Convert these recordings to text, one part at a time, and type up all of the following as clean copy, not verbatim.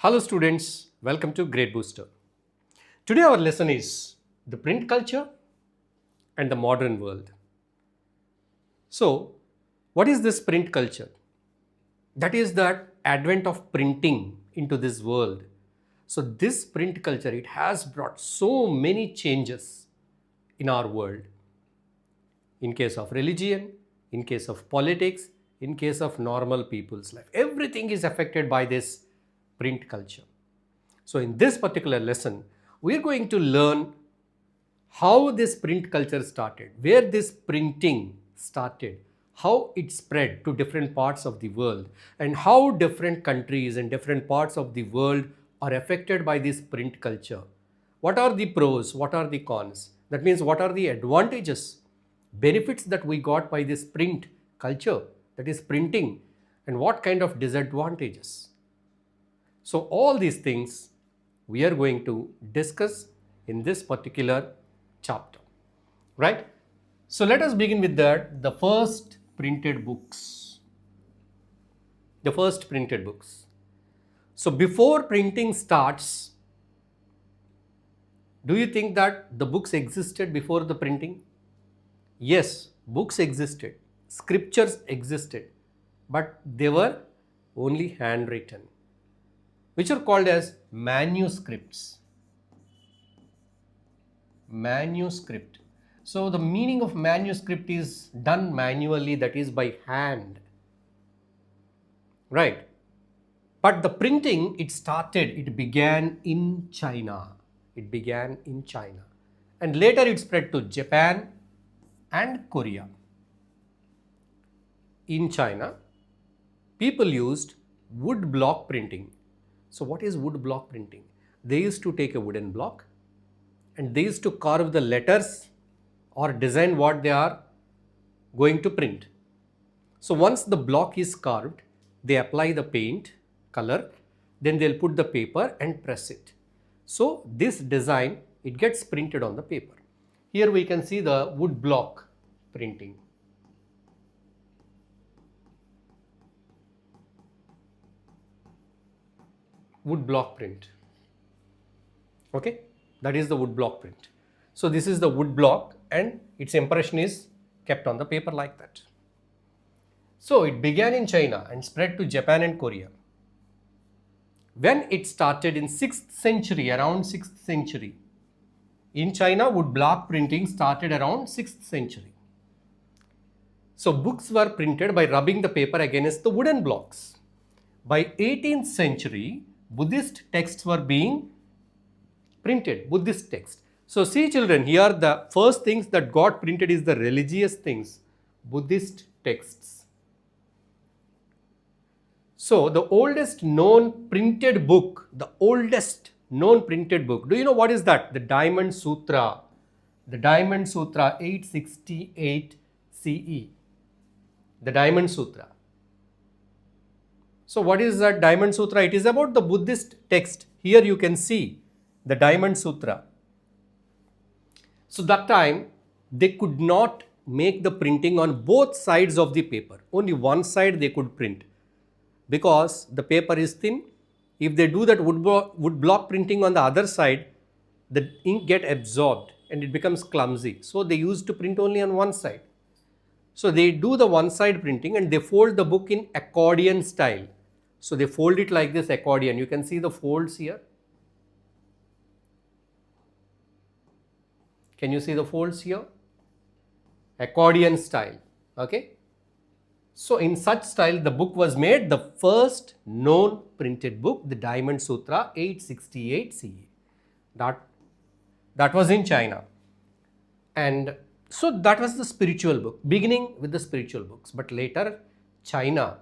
Hello students, welcome to Gradebooster. Today our lesson is the print culture and the modern world. So, what is this print culture? That is the advent of printing into this world. So this print culture, it has brought so many changes in our world. In case of religion, in case of politics, in case of normal people's life. Everything is affected by this print culture. So in this particular lesson, we are going to learn how this print culture started, where this printing started, how it spread to different parts of the world, and how different countries and different parts of the world are affected by this print culture. What are the pros? What are the cons? That means what are the advantages, benefits that we got by this print culture, that is printing, and what kind of disadvantages? So all these things we are going to discuss in this particular chapter, right? So let us begin with the first printed books. The first printed books. So before printing starts, do you think that the books existed before the printing? Yes, books existed, scriptures existed, but they were only handwritten, which are called as manuscripts. Manuscript. So the meaning of manuscript is done manually, that is by hand, right? But the printing, it began in China. It began in China. And later it spread to Japan and Korea. In China, people used wood block printing. So what is wood block printing? They used to take a wooden block and they used to carve the letters or design what they are going to print. So once the block is carved, they apply the paint, color, then they'll put the paper and press it. So this design, it gets printed on the paper. Here we can see the wood block printing. Wood block print. Okay, that is the wood block print. So this is the wood block and its impression is kept on the paper like that. So it began in China and spread to Japan and Korea. When it started in 6th century, around 6th century, in China, wood block printing started around 6th century. So books were printed by rubbing the paper against the wooden blocks. By 18th century, Buddhist texts were being printed, Buddhist text. So see children, here the first things that got printed is the religious things, Buddhist texts. So the oldest known printed book, do you know what is that? The Diamond Sutra. The Diamond Sutra 868 CE. The Diamond Sutra. So what is that Diamond Sutra? It is about the Buddhist text. Here you can see the Diamond Sutra. So that time they could not make the printing on both sides of the paper. Only one side they could print because the paper is thin. If they do that wood block printing on the other side, the ink get absorbed and it becomes clumsy. So they used to print only on one side. So they do the one side printing and they fold the book in accordion style. So they fold it like this, accordion. You can see the folds here. Can you see the folds here? Accordion style. Okay. So in such style, the book was made, the first known printed book, the Diamond Sutra 868 CE. That was in China. And so that was the spiritual book, beginning with the spiritual books. But later, China,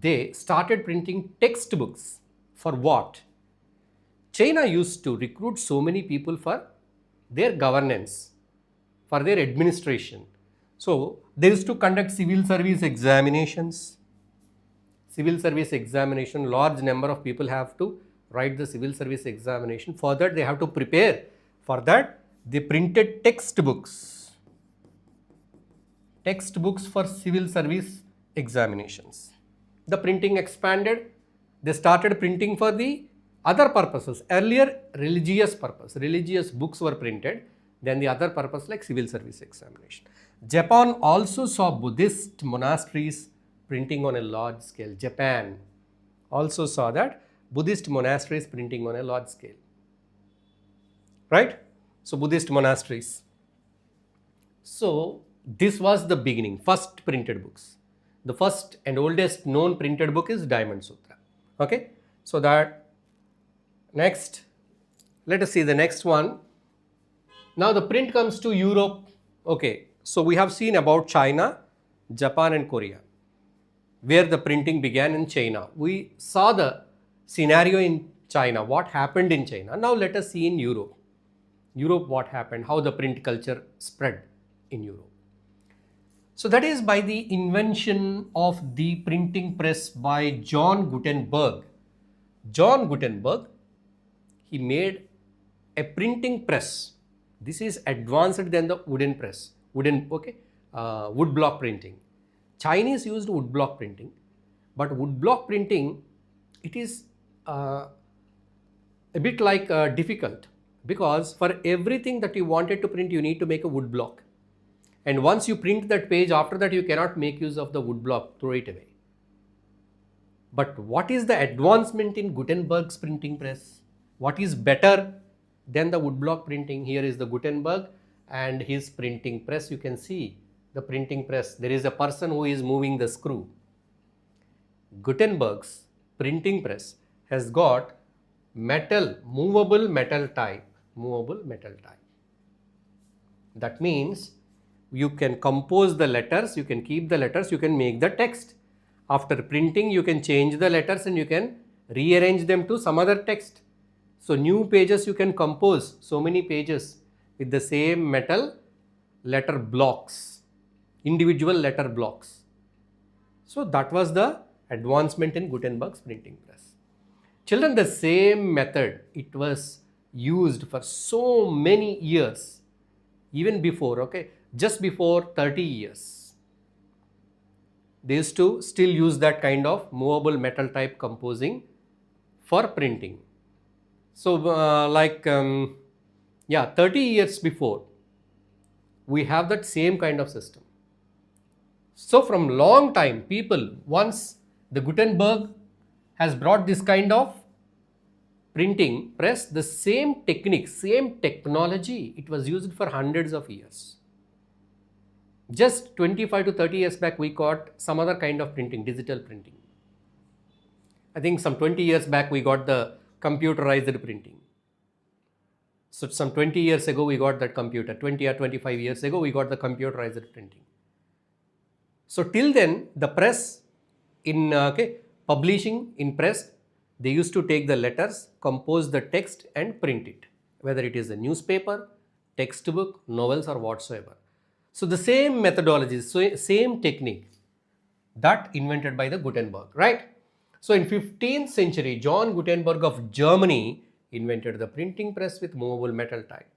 they started printing textbooks. For what? China used to recruit so many people for their governance, for their administration. So they used to conduct civil service examinations. Civil service examination, large number of people have to write the civil service examination. For that, they have to prepare. For that, they printed textbooks. Textbooks for civil service examinations. The printing expanded. They started printing for the other purposes. Earlier, religious purpose, religious books were printed. Then the other purpose like civil service examination. Japan also saw Buddhist monasteries printing on a large scale. Japan also saw that Buddhist monasteries printing on a large scale. Right? So Buddhist monasteries. So this was the beginning, first printed books. The first and oldest known printed book is Diamond Sutra. Okay, so that next, let us see the next one. Now the print comes to Europe. Okay, so we have seen about China, Japan and Korea, where the printing began in China. We saw the scenario in China, what happened in China. Now let us see in Europe. Europe, what happened, how the print culture spread in Europe. So that is by the invention of the printing press by John Gutenberg. John Gutenberg, he made a printing press. This is advanced than the wooden press, wood block printing. Chinese used wood block printing, but wood block printing, it is a bit like difficult, because for everything that you wanted to print, you need to make a wood block. And once you print that page, after that you cannot make use of the wood block, throw it away. But what is the advancement in Gutenberg's printing press? What is better than the woodblock printing? Here is the Gutenberg and his printing press. You can see the printing press. There is a person who is moving the screw. Gutenberg's printing press has got movable metal type. That means you can compose the letters, you can keep the letters, you can make the text. After printing, you can change the letters and you can rearrange them to some other text. So new pages you can compose, so many pages with the same metal letter blocks, individual letter blocks. So that was the advancement in Gutenberg's printing press. Children, the same method, it was used for so many years, even before, okay, just before 30 years. They used to still use that kind of movable metal type composing for printing. So 30 years before, we have that same kind of system. So from long time, people, once the Gutenberg has brought this kind of printing press, the same technique, same technology, it was used for hundreds of years. Just 25 to 30 years back, we got some other kind of printing, digital printing. I think some 20 years back, we got the computerized printing. So some 20 years ago, we got that computer. 20 or 25 years ago, we got the computerized printing. So till then, the press in publishing in press, they used to take the letters, compose the text and print it, whether it is a newspaper, textbook, novels or whatsoever. So the same methodology, same technique that invented by the Gutenberg, right? So in 15th century, John Gutenberg of Germany invented the printing press with movable metal type.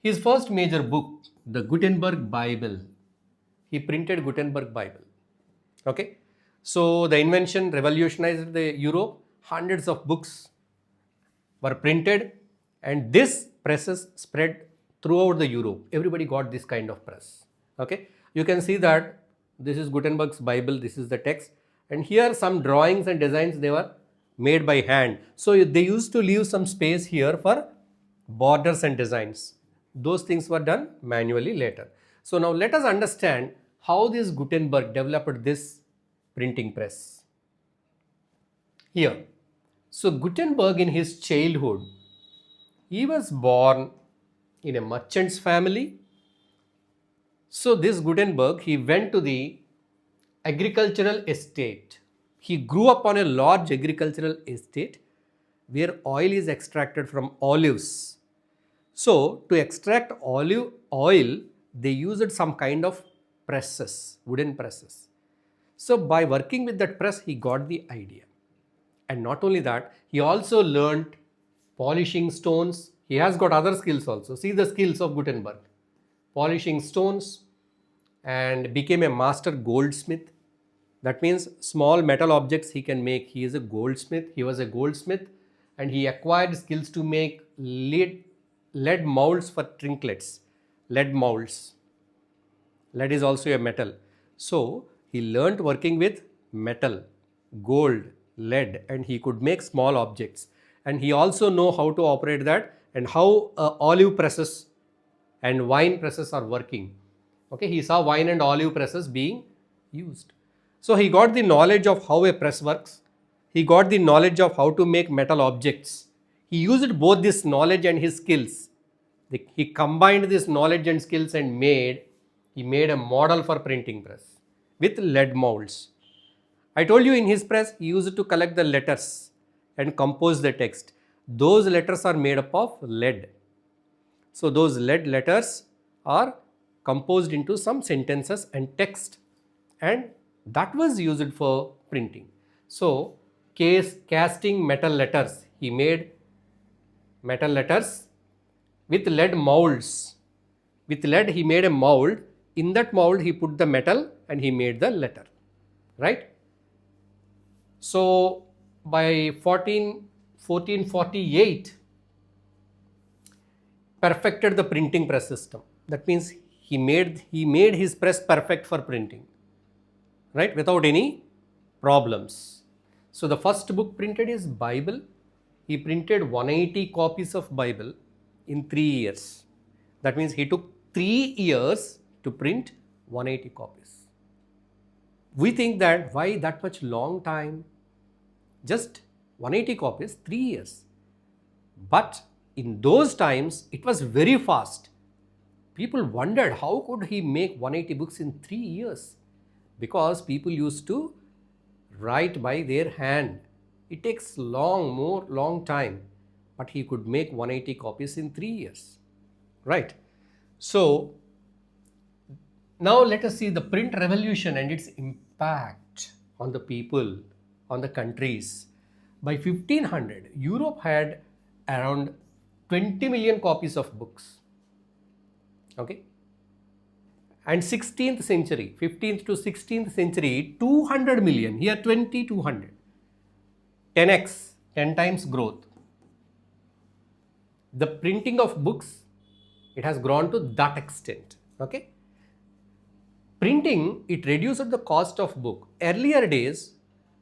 His first major book, the Gutenberg Bible, he printed Gutenberg Bible. Okay, so the invention revolutionized the Europe. Hundreds of books were printed, and this presses spread throughout the Europe. Everybody got this kind of press. Okay, you can see that this is Gutenberg's Bible, this is the text, and here some drawings and designs, they were made by hand. So they used to leave some space here for borders and designs. Those things were done manually later. So now let us understand how this Gutenberg developed this printing press. Here, so Gutenberg in his childhood, he was born in a merchant's family. So this Gutenberg, he went to the agricultural estate. He grew up on a large agricultural estate where oil is extracted from olives. So to extract olive oil, they used some kind of presses, wooden presses. So by working with that press, he got the idea. And not only that, he also learned polishing stones. He has got other skills also. See the skills of Gutenberg. Polishing stones, and became a master goldsmith. That means small metal objects he can make. He is a goldsmith. He was a goldsmith and he acquired skills to make lead molds for trinkets. Lead molds. Lead is also a metal. So he learnt working with metal, gold, lead, and he could make small objects. And he also know how to operate that and how olive presses and wine presses are working. Okay, he saw wine and olive presses being used. So he got the knowledge of how a press works. He got the knowledge of how to make metal objects. He used both this knowledge and his skills. He combined this knowledge and skills and he made a model for printing press with lead molds. I told you in his press, he used to collect the letters and compose the text. Those letters are made up of lead. So those lead letters are composed into some sentences and text, and that was used for printing. So casting metal letters, he made metal letters with lead molds. With lead he made a mold. In that mold he put the metal and he made the letter, right? So by 1448 perfected the printing press system. That means he made his press perfect for printing, right, without any problems. So the first book printed is Bible. He printed 180 copies of Bible in 3 years. That means he took 3 years to print 180 copies. We think that why that much long time? Just 180 copies, 3 years. But in those times, it was very fast. People wondered how could he make 180 books in 3 years? Because people used to write by their hand. It takes long time. But he could make 180 copies in 3 years. Right? So, now let us see the print revolution and its impact on the people, on the countries. By 1500, Europe had around 20 million copies of books. Okay? And 16th century, 15th to 16th century, 200 million. Here 20, 200. 10x, 10 times growth. The printing of books, it has grown to that extent. Okay? Printing, it reduced the cost of book. Earlier days,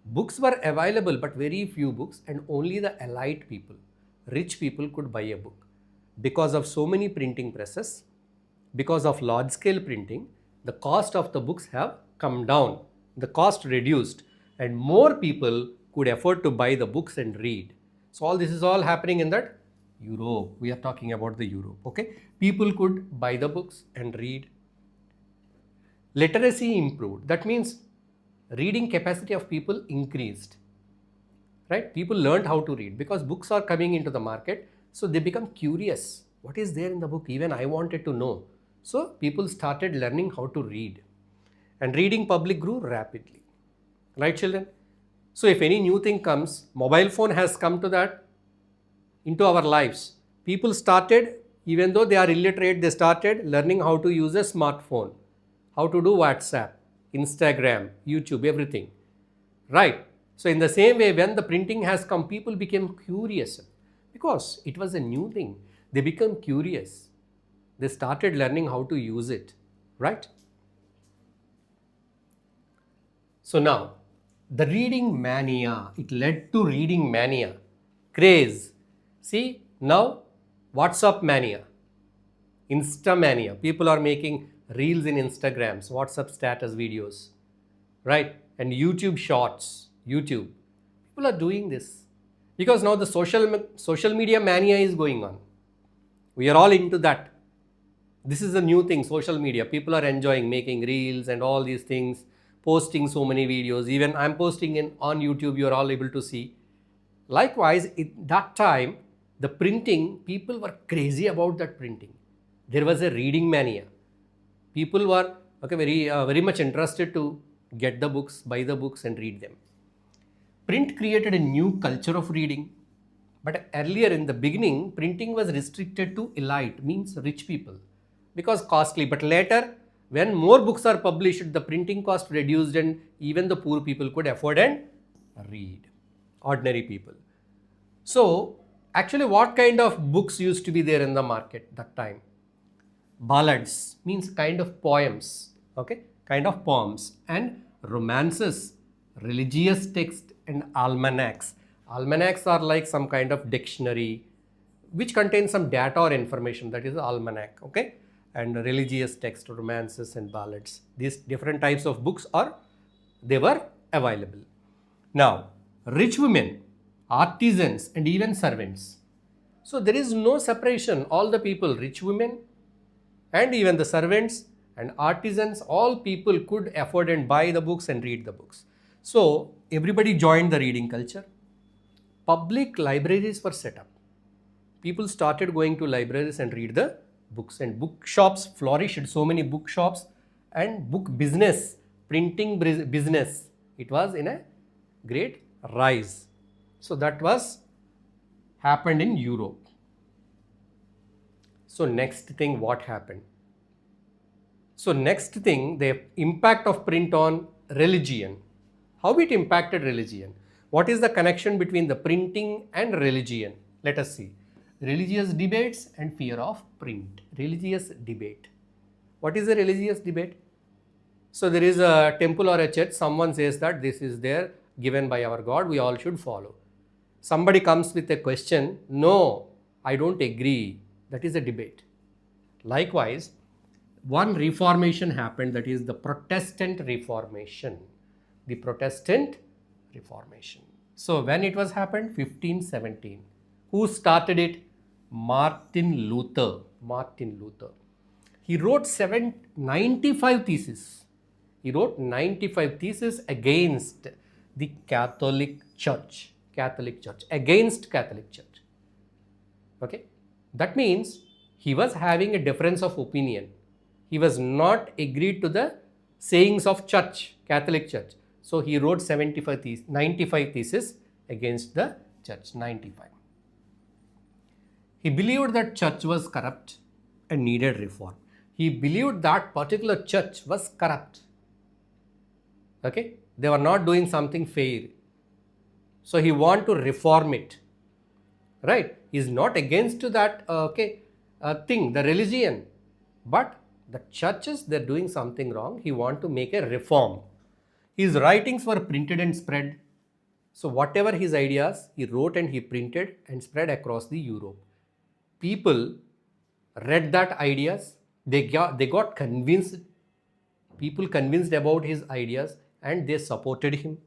books were available but very few books and only the elite people, rich people could buy a book. Because of so many printing presses, because of large scale printing, the cost of the books have come down. The cost reduced and more people could afford to buy the books and read. So all this is all happening in that Europe. We are talking about the Europe. Okay, people could buy the books and read. Literacy improved. That means reading capacity of people increased. Right? People learned how to read because books are coming into the market. So they become curious. What is there in the book? Even I wanted to know. So people started learning how to read. And reading public grew rapidly. Right, children? So if any new thing comes, mobile phone has come to that into our lives. People started, even though they are illiterate, they started learning how to use a smartphone, how to do WhatsApp, Instagram, YouTube, everything. Right? So in the same way, when the printing has come, people became curious because it was a new thing. They became curious. They started learning how to use it. Right? So now, the reading mania, it led to reading mania, craze. See, now WhatsApp mania, Insta mania. People are making reels in Instagrams, WhatsApp status videos, right? And YouTube shorts, YouTube. People are doing this because now the social media mania is going on. We are all into that. This is a new thing, social media. People are enjoying making reels and all these things, posting so many videos. Even I'm posting on YouTube, you are all able to see. Likewise, at that time, the printing, people were crazy about that printing. There was a reading mania. People were very much interested to get the books, buy the books and read them. Print created a new culture of reading. But earlier in the beginning, printing was restricted to elite, means rich people, because costly. But later, When more books are published, the printing cost reduced and even the poor people could afford and read, ordinary people. So actually what kind of books used to be there in the market that time? Ballads means kind of poems, okay, kind of poems, and romances, religious text, and almanacs. Almanacs are like some kind of dictionary which contains some data or information, that is almanac, okay, and religious text, romances, and ballads. These different types of books they were available. Now, rich women, artisans, and even servants. So there is no separation. All the people, rich women, and even the servants and artisans, all people could afford and buy the books and read the books. So everybody joined the reading culture. Public libraries were set up. People started going to libraries and read the books, and bookshops flourished. So many bookshops and book business, printing business, it was in a great rise. So that was happened in Europe. So next thing, what happened? So next thing, the impact of print on religion. How it impacted religion? What is the connection between the printing and religion? Let us see. Religious debates and fear of print. Religious debate. What is a religious debate? So there is a temple or a church, someone says that this is there given by our God, we all should follow. Somebody comes with a question, no, I don't agree. That is a debate. Likewise, one reformation happened, that is the Protestant Reformation. The Protestant Reformation. So when it was happened? 1517. Who started it? Martin Luther. Martin Luther. He wrote 95 theses. He wrote 95 theses against the Catholic Church. Catholic Church. Against Catholic Church. Okay. That means he was having a difference of opinion. He was not agreed to the sayings of church, Catholic Church. So he wrote 95 theses against the church. 95. He believed that church was corrupt and needed reform. He believed that particular church was corrupt. Okay, they were not doing something fair. So he wanted to reform it. Right? He is not against that thing, the religion, but the churches, they're doing something wrong. He wanted to make a reform. His writings were printed and spread. So whatever his ideas, he wrote and he printed and spread across the Europe. People read that ideas, they got convinced. People convinced about his ideas and they supported him.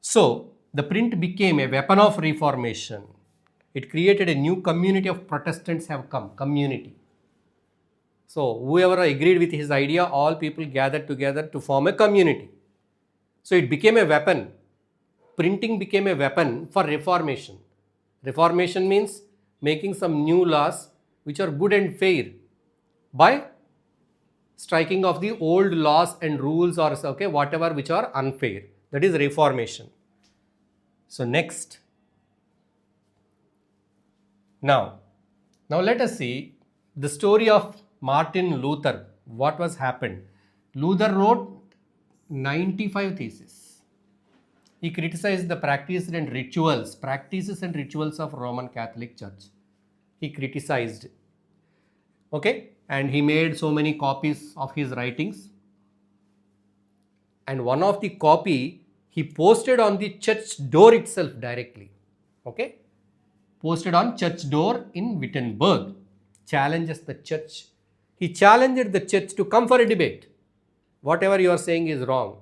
So the print became a weapon of reformation. It created a new community of Protestants have come, community. So whoever agreed with his idea, all people gathered together to form a community. So it became a weapon. Printing became a weapon for reformation. Reformation means making some new laws which are good and fair by striking off the old laws and rules or whatever which are unfair. That is reformation. So next. Now let us see the story of Martin Luther. What was happened? Luther wrote 95 theses. He criticized the practices and rituals of Roman Catholic Church. He criticized. Okay, and he made so many copies of his writings. And one of the copy he posted on the church door itself directly. Okay, posted on church door in Wittenberg. Challenges the church. He challenged the church to come for a debate. Whatever you are saying is wrong.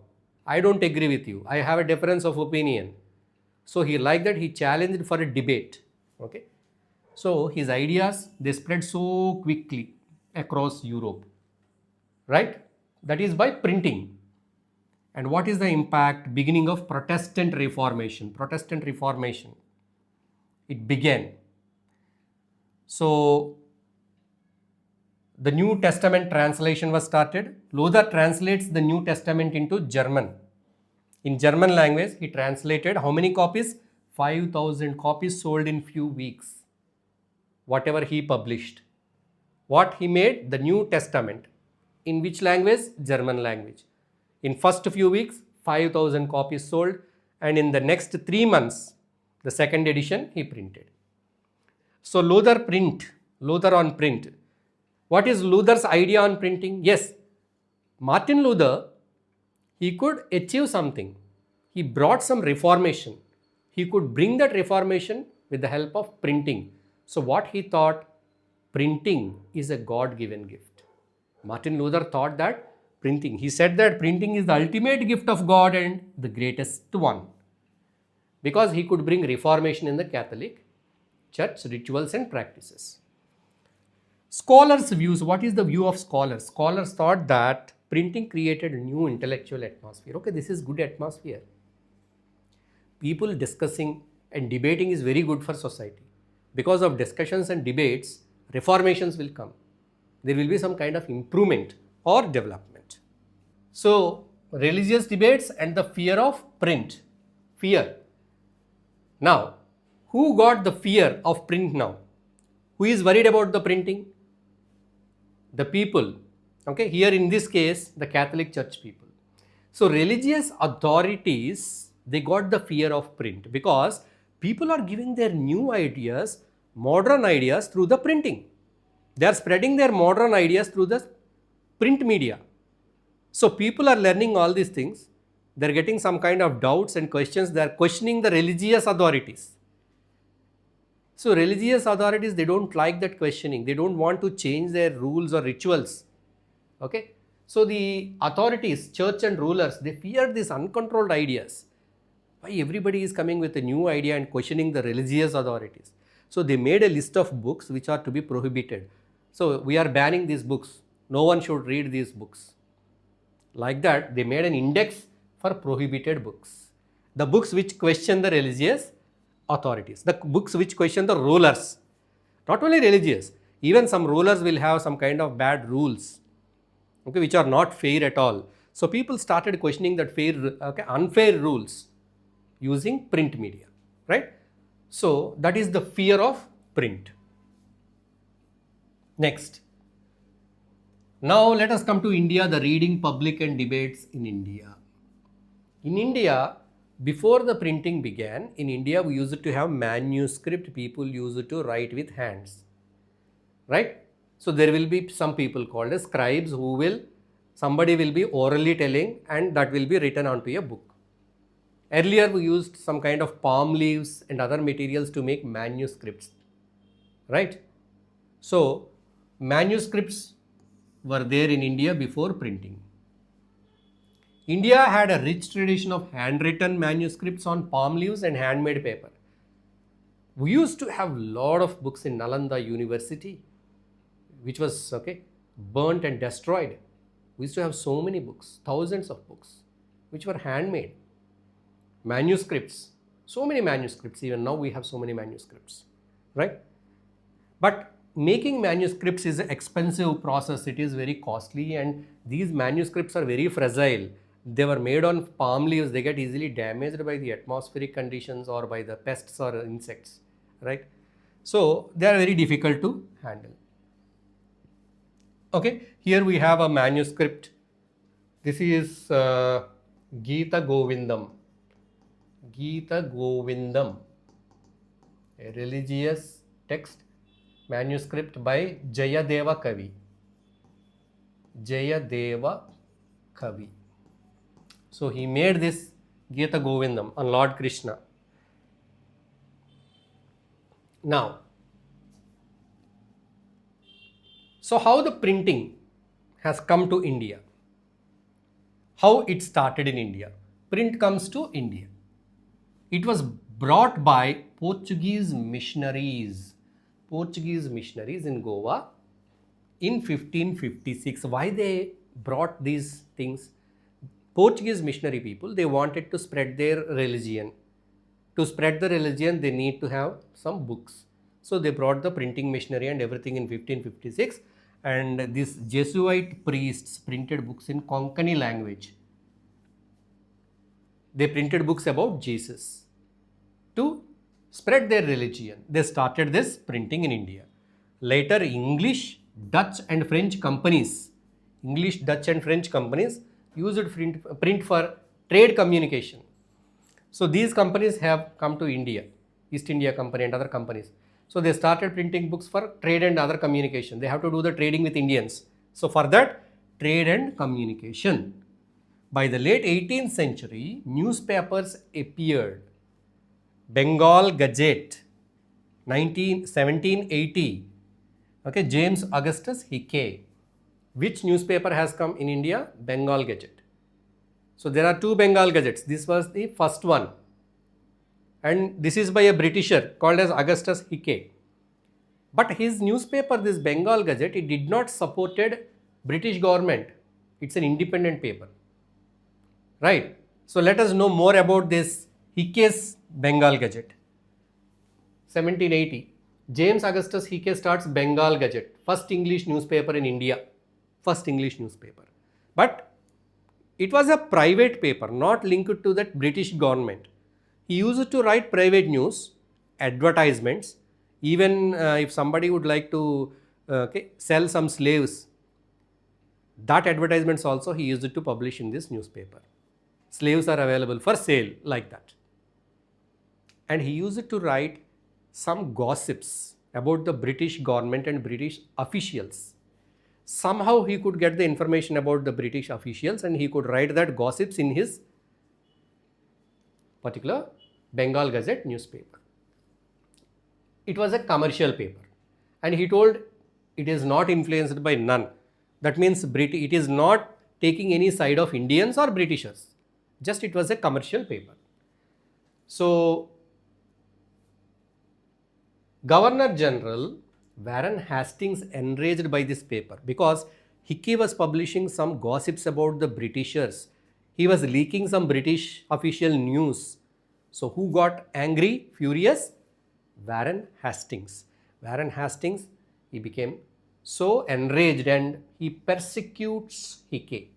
I don't agree with you. I have a difference of opinion. So he challenged for a debate. Okay. So his ideas, they spread so quickly across Europe. Right? That is by printing. And what is the impact? Beginning of Protestant Reformation. Protestant Reformation. It began. So the New Testament translation was started. Luther translates the New Testament into German. In German language, he translated how many copies? 5,000 copies sold in few weeks. Whatever he published. What he made? The New Testament. in which language? German language. In first few weeks, 5,000 copies sold, and in the next 3 months, the second edition he printed. So Luther on print. What is Luther's idea on printing? Yes, Martin Luther, he could achieve something. He brought some reformation. He could bring that reformation with the help of printing. So what he thought? Printing is a God-given gift. Martin Luther thought that printing, he said that printing is the ultimate gift of God and the greatest one. Because he could bring reformation in the Catholic Church rituals and practices. Scholars' views, what is the view of scholars? Scholars thought that printing created a new intellectual atmosphere. Okay, this is good atmosphere. People discussing and debating is very good for society. Because of discussions and debates, reformations will come. There will be some kind of improvement or development. So, religious debates and the fear of print. Fear. Now, who got the fear of print now? Who is worried about the printing? The people. Okay, here in this case, the Catholic Church people. So, religious authorities, they got the fear of print because people are giving their new ideas, modern ideas through the printing. They are spreading their modern ideas through the print media. So people are learning all these things. They are getting some kind of doubts and questions. They are questioning the religious authorities. So religious authorities, they don't like that questioning. They don't want to change their rules or rituals. Okay. So the authorities, church and rulers, they fear these uncontrolled ideas. Why everybody is coming with a new idea and questioning the religious authorities. So they made a list of books which are to be prohibited. So we are banning these books. No one should read these books. Like that, they made an index for prohibited books. The books which question the religious authorities. The books which question the rulers. Not only religious, even some rulers will have some kind of bad rules, okay, which are not fair at all. So people started questioning that unfair rules using print media, right? So that is the fear of print. Next. Now let us come to India, the reading public and debates in India. In India, before the printing began, in India we used to have manuscript. People used to write with hands, right? So there will be some people called as scribes somebody will be orally telling and that will be written onto a book. Earlier we used some kind of palm leaves and other materials to make manuscripts, right? So manuscripts were there in India before printing. India had a rich tradition of handwritten manuscripts on palm leaves and handmade paper. We used to have a lot of books in Nalanda University, which was burnt and destroyed. We used to have so many books, thousands of books, which were handmade. Manuscripts, so many manuscripts, even now we have so many manuscripts, right? But making manuscripts is an expensive process. It is very costly and these manuscripts are very fragile. They were made on palm leaves. They get easily damaged by the atmospheric conditions or by the pests or insects, right? So they are very difficult to handle. Okay, here we have a manuscript. This is Gita Govindam. Gita Govindam, a religious text, manuscript by Jayadeva Kavi. Jayadeva Kavi. So he made this Gita Govindam on Lord Krishna. Now, so how the printing has come to India? How it started in India? Print comes to India. It was brought by Portuguese missionaries. Portuguese missionaries in Goa in 1556. Why they brought these things? Portuguese missionary people, they wanted to spread their religion. To spread the religion, they need to have some books. So they brought the printing machinery and everything in 1556. And these Jesuit priests printed books in Konkani language. They printed books about Jesus to spread their religion. They started this printing in India. Later, English, Dutch and French companies English, Dutch and French companies used print for trade communication. So these companies have come to India, East India Company and other companies. So they started printing books for trade and other communication. They have to do the trading with Indians. So for that, trade and communication. By the late 18th century, newspapers appeared. Bengal Gazette, 1780. Okay, James Augustus Hickey. Which newspaper has come in India? Bengal Gazette. So there are two Bengal Gazettes. This was the first one. And this is by a Britisher called as Augustus Hickey. But his newspaper, this Bengal Gazette, it did not supported British government. It's an independent paper. Right? So let us know more about this Hickey's Bengal Gazette. 1780. James Augustus Hickey starts Bengal Gazette, first English newspaper in India. First English newspaper. But it was a private paper, not linked to that British government. He used to write private news, advertisements, even if somebody would like to sell some slaves, that advertisements also he used to publish in this newspaper. Slaves are available for sale, like that. And he used to write some gossips about the British government and British officials. Somehow he could get the information about the British officials and he could write that gossips in his particular Bengal Gazette newspaper. It was a commercial paper and he told it is not influenced by none. That means it is not taking any side of Indians or Britishers. Just it was a commercial paper. So Governor General Warren Hastings enraged by this paper because Hickey was publishing some gossips about the Britishers. He was leaking some British official news. So who got angry, furious? Warren Hastings. Warren Hastings, he became so enraged and he persecutes Hickey.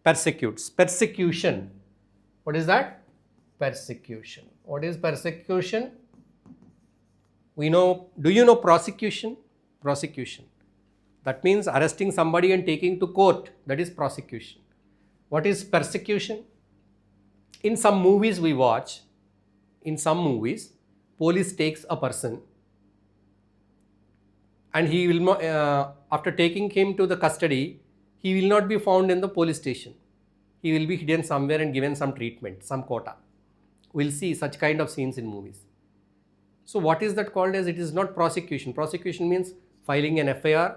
Persecutes. Persecution. What is that? Persecution. What is persecution? We know, do you know prosecution? Prosecution. That means arresting somebody and taking to court. That is prosecution. What is persecution? In some movies we watch, in some movies, police takes a person and he will, after taking him to the custody, he will not be found in the police station. He will be hidden somewhere and given some treatment, some quota. We'll see such kind of scenes in movies. So what is that called as? It is not prosecution. Prosecution means filing an FIR,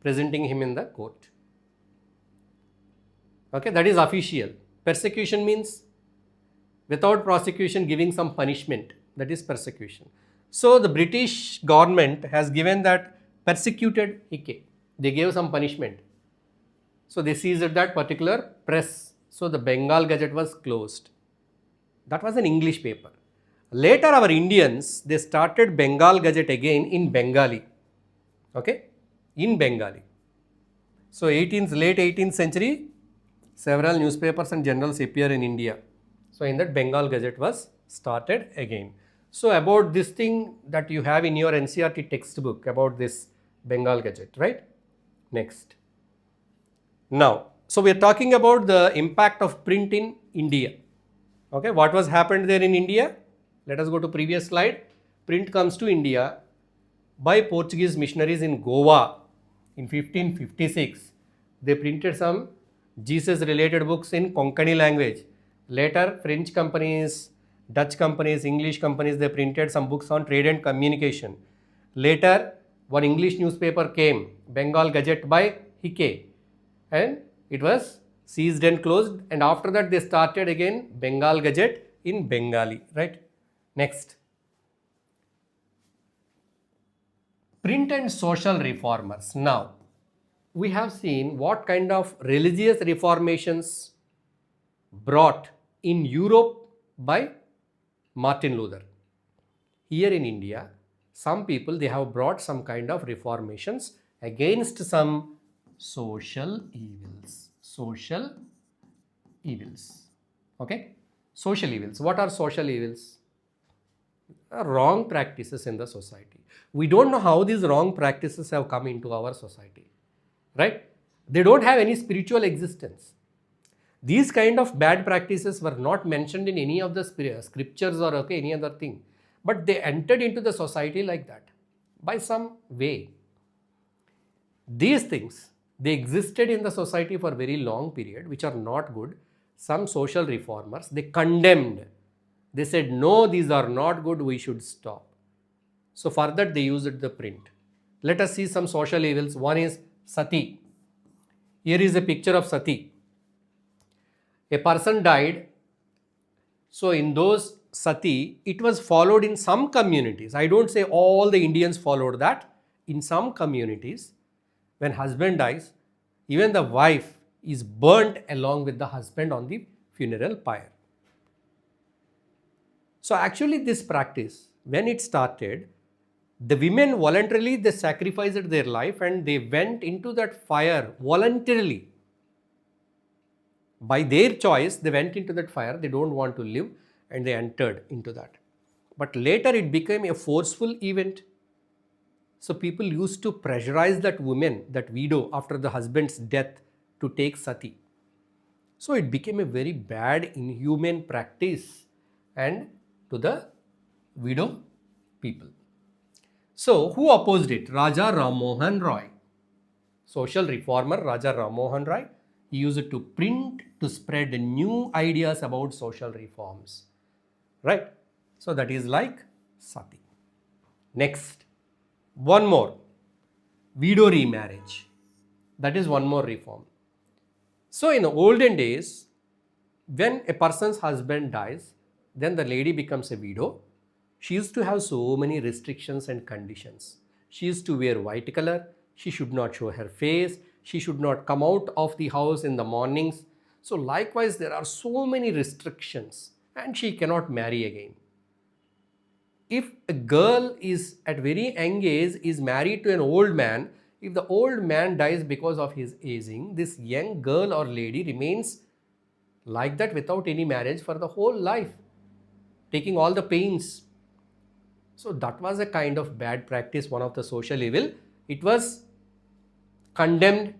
presenting him in the court. Okay, that is official. Persecution means without prosecution giving some punishment. That is persecution. So the British government has given that persecuted Hickey. They gave some punishment. So they seized that particular press. So the Bengal Gazette was closed. That was an English paper. Later our Indians, they started Bengal Gazette again in Bengali. Okay, in Bengali. So late 18th century, several newspapers and journals appear in India. So in that Bengal Gazette was started again. So about this thing that you have in your NCERT textbook about this Bengal Gazette, right? Next. Now, so we are talking about the impact of print in India. Okay, what was happened there in India? Let us go to previous slide. Print comes to India by Portuguese missionaries in Goa in 1556. They printed some Jesus related books in Konkani language. Later, French companies, Dutch companies, English companies, they printed some books on trade and communication. Later, one English newspaper came, Bengal Gazette by Hickey, and it was seized and closed. And after that, they started again Bengal Gazette in Bengali, right? Next. Print and social reformers. Now, we have seen what kind of religious reformations brought in Europe by Martin Luther. Here in India, some people, they have brought some kind of reformations against some social evils. Social evils. Okay? Social evils. What are social evils? Wrong practices in the society. We don't know how these wrong practices have come into our society, right? They don't have any spiritual existence. These kind of bad practices were not mentioned in any of the scriptures or any other thing, but they entered into the society like that by some way. These things, they existed in the society for a very long period, which are not good. Some social reformers, they condemned. They said, no, these are not good, we should stop. So for that they used the print. Let us see some social evils. One is sati. Here is a picture of sati. A person died. So in those sati, it was followed in some communities. I don't say all the Indians followed that. In some communities, when husband dies, even the wife is burnt along with the husband on the funeral pyre. So actually this practice, when it started, the women voluntarily, they sacrificed their life and they went into that fire voluntarily. By their choice, they went into that fire. They don't want to live and they entered into that. But later it became a forceful event. So people used to pressurize that woman, that widow, after the husband's death to take sati. So it became a very bad, inhuman practice and to the widow people. So who opposed it? Raja Ram Mohan Roy. Social reformer Raja Ram Mohan Roy. He used it to print to spread new ideas about social reforms. Right? So that is like sati. Next, one more. Widow remarriage. That is one more reform. So in the olden days, when a person's husband dies, then the lady becomes a widow. She used to have so many restrictions and conditions. She used to wear white color. She should not show her face. She should not come out of the house in the mornings. So likewise, there are so many restrictions and she cannot marry again. If a girl is at very young age is married to an old man, if the old man dies because of his aging, this young girl or lady remains like that without any marriage for the whole life, taking all the pains. So that was a kind of bad practice, one of the social evil. It was condemned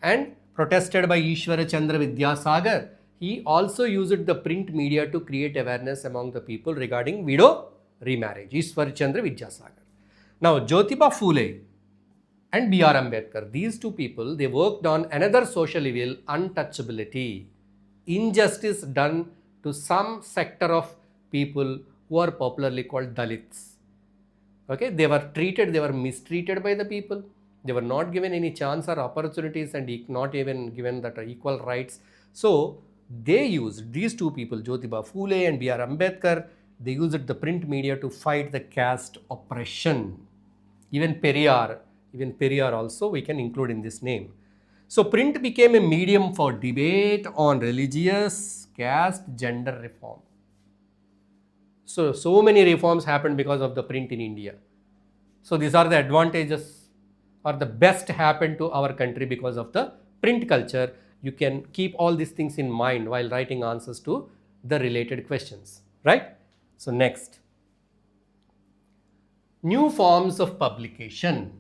and protested by Ishwara Chandra Vidyasagar. He also used the print media to create awareness among the people regarding widow remarriage. Ishwara Chandra Vidyasagar. Now Jyotiba Phule and B.R. Ambedkar, these two people, they worked on another social evil, untouchability. Injustice done to some sector of people who are popularly called Dalits. Okay, they were treated, they were mistreated by the people. They were not given any chance or opportunities and not even given that equal rights. So they used, these two people, Jyotiba Phule and B.R. Ambedkar, they used the print media to fight the caste oppression. Even Periyar also we can include in this name. So print became a medium for debate on religious, caste, gender reform. So many reforms happened because of the print in India. So these are the advantages or the best happened to our country because of the print culture. You can keep all these things in mind while writing answers to the related questions, right? So next, new forms of publication.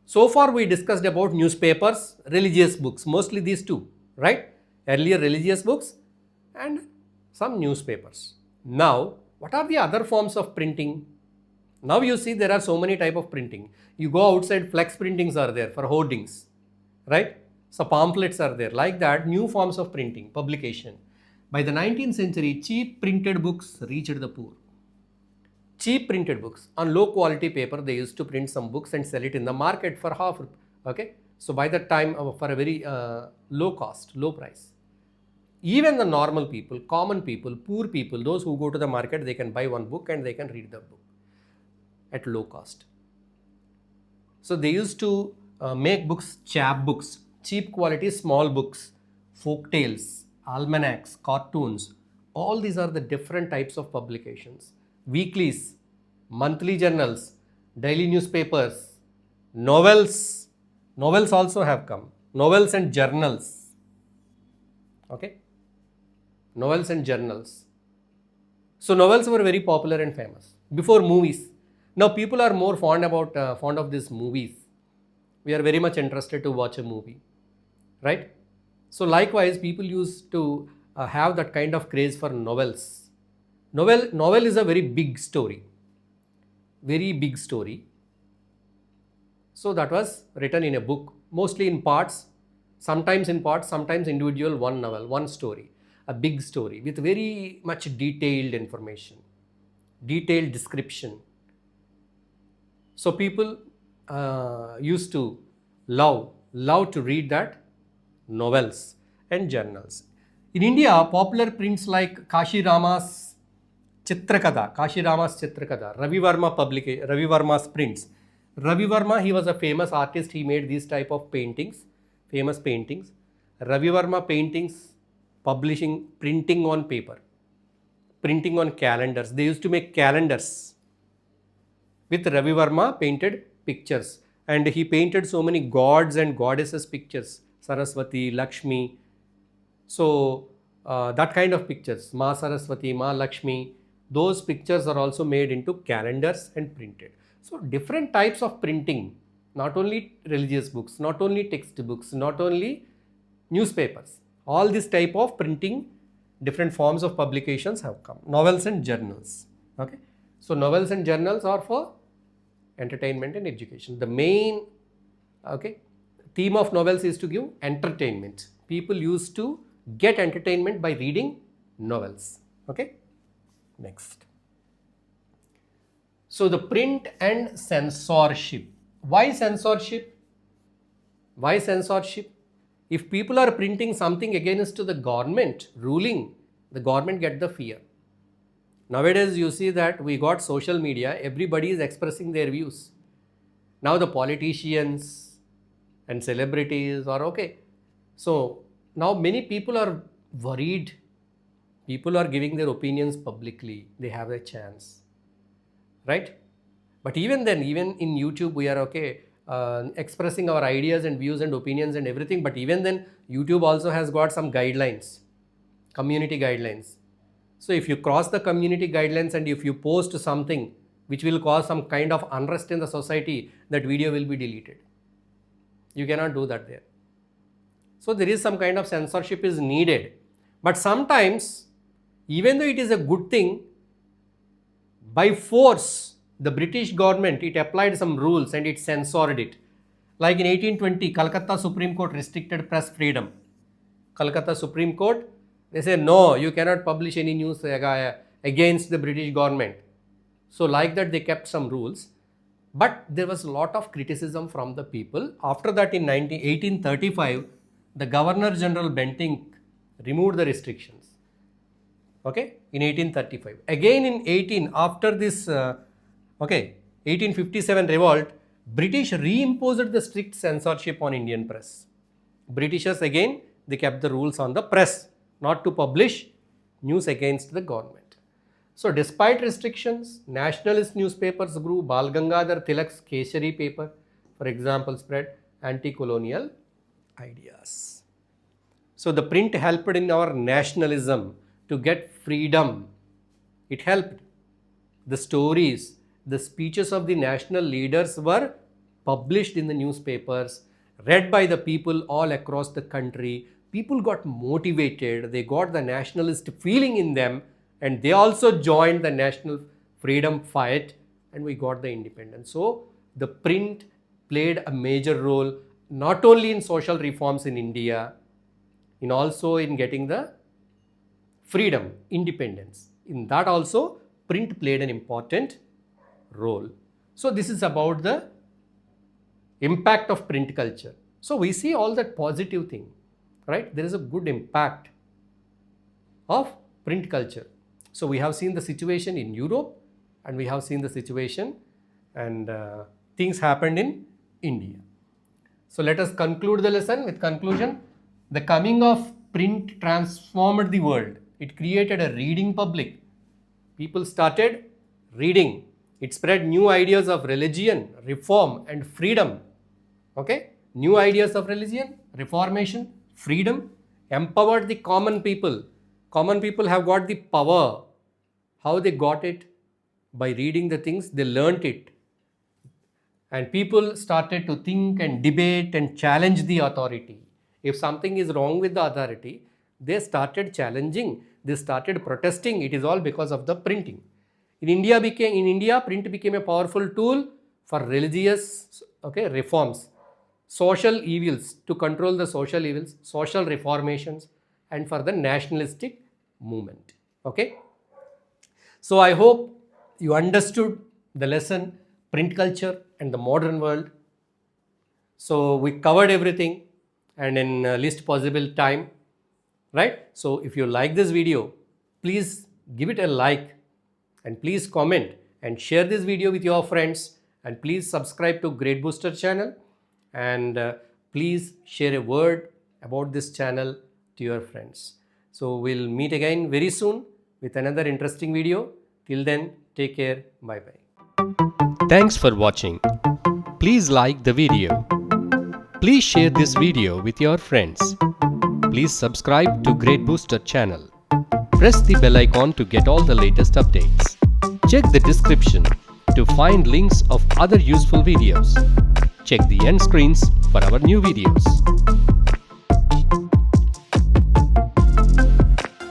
So far we discussed about newspapers, religious books, mostly these two, right? Earlier religious books and some newspapers. Now, what are the other forms of printing? Now you see there are so many type of printing. You go outside, flex printings are there for hoardings, right? So pamphlets are there. Like that, new forms of printing, publication. By the 19th century, cheap printed books reached the poor. Cheap printed books. On low quality paper, they used to print some books and sell it in the market for half. Okay. So by that time, for a very low cost, low price. Even the normal people, common people, poor people, those who go to the market, they can buy one book and they can read the book at low cost. So they used to make books, chap books, cheap quality small books, folk tales, almanacs, cartoons. All these are the different types of publications. Weeklies, monthly journals, daily newspapers, novels. Novels also have come. Novels and journals. Okay. Novels and journals. So novels were very popular and famous before movies. Now people are more fond of these movies. We are very much interested to watch a movie. right? So likewise, people used to have that kind of craze for novels. Novel is a very big story, very big story. So that was written in a book, mostly in parts, sometimes individual, one novel, one story, a big story with very much detailed information, detailed description. So people used to love to read that novels and journals. In India, popular prints like Kashi Rama's Chitrakada, Ravi Varma's prints. Ravi Varma, he was a famous artist. He made these type of paintings, famous paintings. Ravi Varma paintings, printing on paper, printing on calendars. They used to make calendars with Ravi Varma painted pictures, and he painted so many gods and goddesses pictures, Saraswati, Lakshmi. So that kind of pictures, Ma Saraswati, Ma Lakshmi, those pictures are also made into calendars and printed. So different types of printing, not only religious books, not only textbooks, not only newspapers, all this type of printing, different forms of publications have come. Novels and journals. Okay, so novels and journals are for entertainment and education. The main theme of novels is to give entertainment. People used to get entertainment by reading novels. Okay, next. So the print and censorship. Why censorship? Why censorship? If people are printing something against the government ruling, the government get the fear. Nowadays you see that we got social media, everybody is expressing their views. Now the politicians and celebrities are okay. So now many people are worried. People are giving their opinions publicly. They have a chance, right? But even then, even in YouTube, we are okay expressing our ideas and views and opinions and everything. But even then, YouTube also has got some guidelines, community guidelines. So if you cross the community guidelines and if you post something which will cause some kind of unrest in the society, that video will be deleted. You cannot do that there. So there is some kind of censorship is needed. But sometimes, even though it is a good thing, by force, the British government, it applied some rules and it censored it. Like in 1820, Calcutta Supreme Court restricted press freedom. Calcutta Supreme Court, they say, no, you cannot publish any news against the British government. So like that, they kept some rules. But there was a lot of criticism from the people. After that, in 1835, the Governor General Bentinck removed the restrictions. Okay, in 1835. Again in after this 1857 revolt, British reimposed the strict censorship on Indian press. Britishers again, they kept the rules on the press, not to publish news against the government. So despite restrictions, nationalist newspapers grew. Bal Gangadhar Tilak's Keshari paper, for example, spread anti-colonial ideas. So the print helped in our nationalism to get freedom. It helped. The stories, the speeches of the national leaders were published in the newspapers, read by the people all across the country. People got motivated, they got the nationalist feeling in them, and they also joined the national freedom fight, and we got the independence. So the print played a major role not only in social reforms in India, in also in getting the freedom, independence. In that also, print played an important role. So this is about the impact of print culture. So we see all that positive thing, right? There is a good impact of print culture. So we have seen the situation in Europe, and we have seen the situation and things happened in India. So let us conclude the lesson with conclusion. The coming of print transformed the world. It created a reading public. People started reading. It spread new ideas of religion, reform and freedom. Okay? New ideas of religion, reformation, freedom, empowered the common people. Common people have got the power. How they got it? By reading the things, they learnt it. And people started to think and debate and challenge the authority. If something is wrong with the authority, they started challenging, they started protesting. It is all because of the printing. In India, print became a powerful tool for religious reforms, social evils, to control the social evils, social reformations, and for the nationalistic movement. Okay. So I hope you understood the lesson, print culture and the modern world. So we covered everything and in least possible time, right? So if you like this video, please give it a like and please comment and share this video with your friends, and please subscribe to Gradebooster channel, and please share a word about this channel to your friends. So we'll meet again very soon with another interesting video. Till then, take care. Bye bye. Thanks for watching. Please like the video. Please share this video with your friends. Please subscribe to Gradebooster channel. Press the bell icon to get all the latest updates. Check the description to find links of other useful videos. Check the end screens for our new videos.